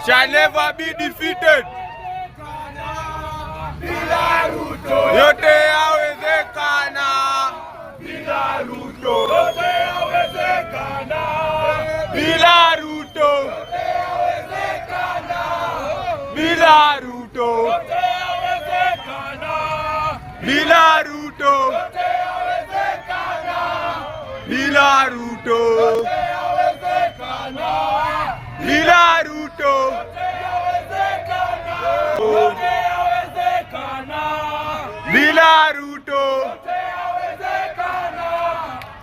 shall never be defeated. Bila Ruto yote yawezekana. Bila Ruto yote yawezekana. Bila Ruto yote yawezekana. Bila Ruto yote yawezekana. Bila Ruto yote yawezekana. Bila Ruto yote yawezekana. Bila Ruto yote yawezekana. yote yawezekana. Bila Ruto yote yawezekana.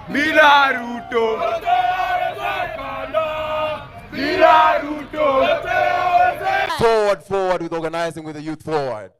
Bila Ruto yote yawezekana. Bila Ruto. yote yawezekana. Forward, forward with organizing with the youth forward.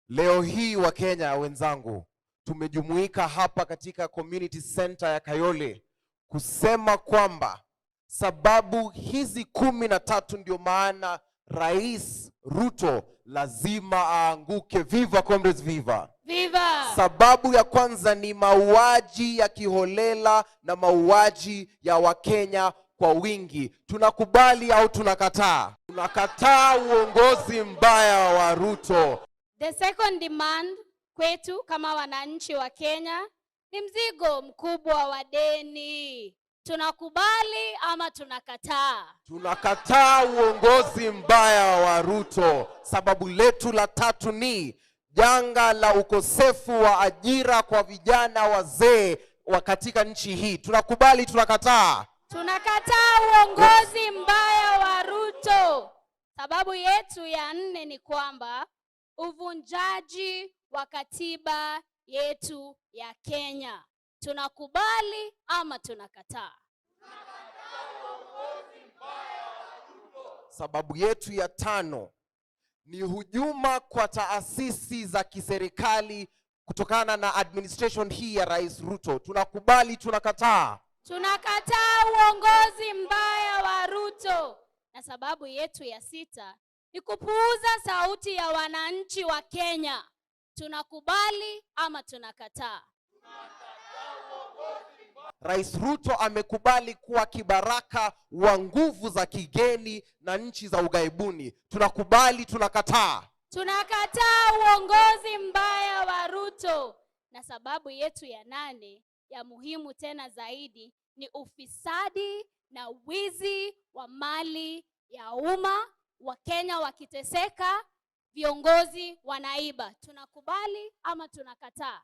Leo hii wa Kenya wenzangu, tumejumuika hapa katika community center ya Kayole kusema kwamba sababu hizi 13 ndio maana Rais Ruto lazima aanguke. Viva comrades, viva! Viva! Sababu ya kwanza ni mauaji ya kiholela na mauaji ya Wakenya kwa wingi. Tunakubali au tunakataa? Tunakataa uongozi mbaya wa Ruto. The second demand kwetu kama wananchi wa Kenya ni mzigo mkubwa wa deni. Tunakubali ama tunakataa? Tunakataa uongozi mbaya wa Ruto. Sababu letu la tatu ni janga la ukosefu wa ajira kwa vijana wazee wa katika nchi hii. Tunakubali, tunakataa? Tunakataa uongozi mbaya wa Ruto. Sababu yetu ya 4 ni kwamba uvunjaji wa katiba yetu ya Kenya. Tunakubali ama tunakataa? Sababu yetu ya 5 ni hujuma kwa taasisi za kiserikali kutokana na administration hii ya Rais Ruto. Tunakubali, tunakataa? Tunakataa uongozi mbaya wa Ruto. Na sababu yetu ya 6 ni kupuuza sauti ya wananchi wa Kenya. Tunakubali ama tunakataa? Rais Ruto amekubali kuwa kibaraka wa nguvu za kigeni na nchi za ughaibuni. Tunakubali, tunakataa? Tunakataa uongozi mbaya wa Ruto. Na sababu yetu ya 8 ya muhimu tena zaidi ni ufisadi na wizi wa mali ya umma. Wakenya wakiteseka, viongozi wanaiba. Tunakubali ama tunakataa?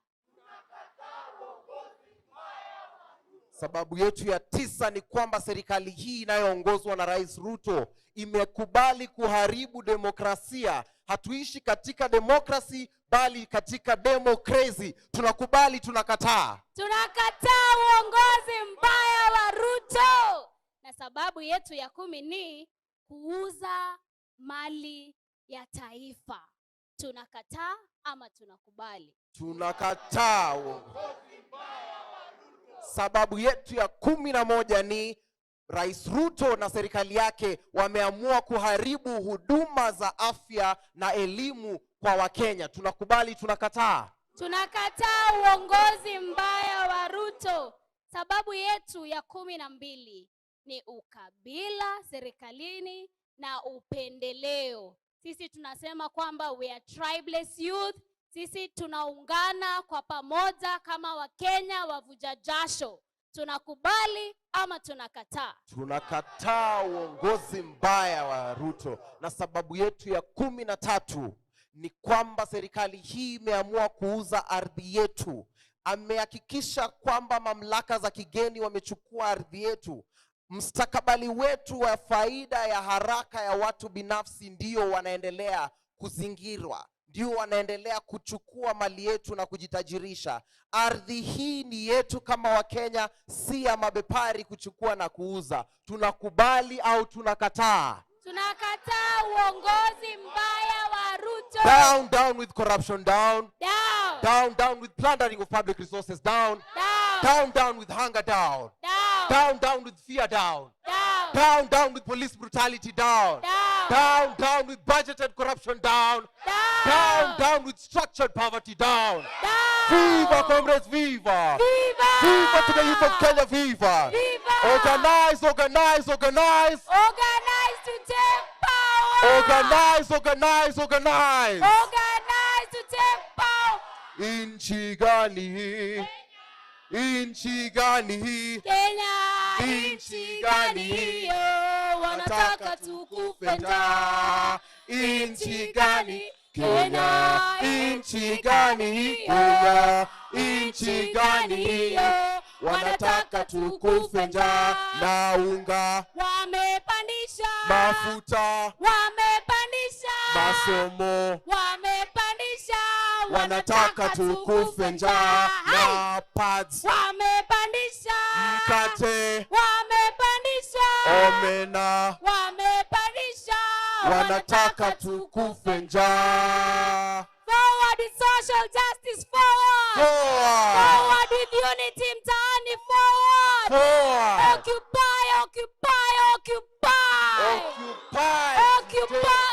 Sababu yetu ya 9 ni kwamba serikali hii inayoongozwa na Rais Ruto imekubali kuharibu demokrasia. Hatuishi katika demokrasi bali katika democracy. Tunakubali, tunakataa? Tunakataa uongozi mbaya wa Ruto. Na sababu yetu ya 10 ni kuuza mali ya taifa. Tunakataa ama tunakubali? Tunakataa uongozi mbaya wa Ruto. Sababu yetu ya 11 ni Rais Ruto na serikali yake wameamua kuharibu huduma za afya na elimu kwa Wakenya. Tunakubali, tunakataa? Tunakataa uongozi mbaya wa Ruto. Sababu yetu ya 12 ni ukabila serikalini na upendeleo. Sisi tunasema kwamba we are tribeless youth. Sisi tunaungana kwa pamoja kama Wakenya wavuja jasho. Tunakubali ama tunakataa? Tunakataa uongozi mbaya wa Ruto. Na sababu yetu ya 13 ni kwamba serikali hii imeamua kuuza ardhi yetu. Amehakikisha kwamba mamlaka za kigeni wamechukua ardhi yetu. Mustakabali wetu wa faida ya haraka ya watu binafsi ndio wanaendelea kuzingirwa, ndio wanaendelea kuchukua mali yetu na kujitajirisha. Ardhi hii ni yetu kama Wakenya, si ya mabepari kuchukua na kuuza. Tunakubali au tunakataa? Tunakataa uongozi mbaya wa Ruto. Down, down with corruption, down. Down. Down, down with plundering of public resources, down. Down. Down, down with hunger, down. Down. Down, down with fear, down. Down. Down, down with police brutality, down. Down. Down, down with budgeted corruption, down. Down. Down, down with structured poverty, down. Down. Viva comrades, viva! Viva! Viva to the youth of Kenya, viva! Viva! Organize, organize, organize! Organize to Organize, organize, organize. Organize to take power. Inchi gani hii? Inchi gani hii? Kenya, Inchi gani hii? Wanataka tukufe njaa. Inchi gani? Kenya, inchi gani hii? Kenya, inchi gani hii? Wanataka tukufe njaa. Na unga Wamepandisha, mafuta wamepandisha, masomo wamepandisha, wanataka tukufe njaa. Na pads wamepandisha, mkate wamepandisha, omena wamepandisha, wanataka tukufe njaa. Forward with social justice, forward. Forward with unity, mtaani, forward. Forward. Occupy, occupy, occupy. Occupy. Occupy.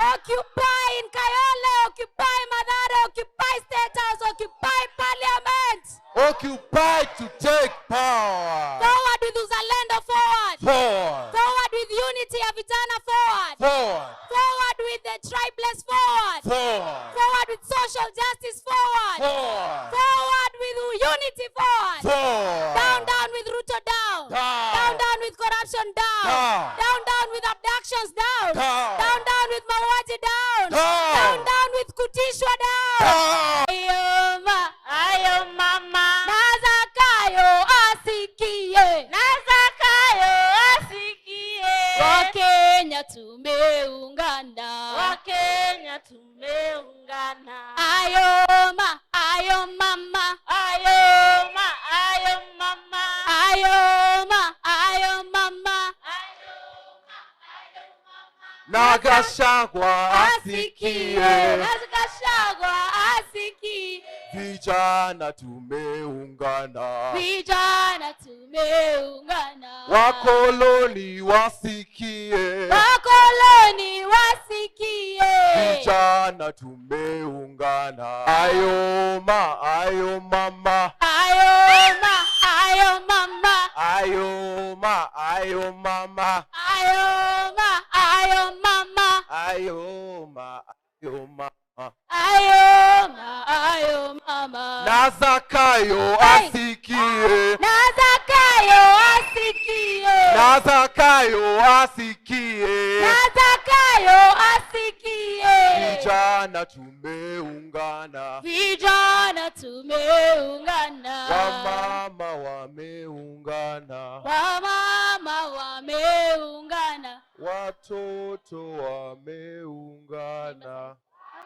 Occupy in Kayole, occupy Mathare, occupy State House, occupy Parliament. Occupy to take power. Forward with Uzalendo, forward. Forward. Forward with unity ya vijana, forward. Forward. Forward with the tribeless, forward. Forward. Forward with social justice, forward. Forward. Forward with unity, forward. Forward. Down, down with Ruto, down. Down. Down, down with corruption, down. Down. Down, down with abductions, down. Down. Down, down with mauaji, down. Down. Down, down with kutishwa, down. Down. Ayo mama. Nazakayo asikie. Nazakayo asikie. Wakenya tumeungana. Wakenya tumeungana. Ayo mama. Ayo mama. Ayo mama. Ayo mama. Na Gachagua asikie. Gachagua asikie. Vijana tumeungana. Vijana tumeungana. Wakoloni wasikie. Wakoloni wasikie. Vijana tumeungana. Ayo mama. Ayo mama. Ayo mama. Ayo mama. Ayo mama. Ayo mama. Ayo mama. Na Zakayo asikie. Na Zakayo asikie. Na Zakayo asikie. Na Zakayo asikie. Vijana tumeungana. Vijana tumeungana. Wamama wameungana. Wamama wameungana. Watoto wameungana.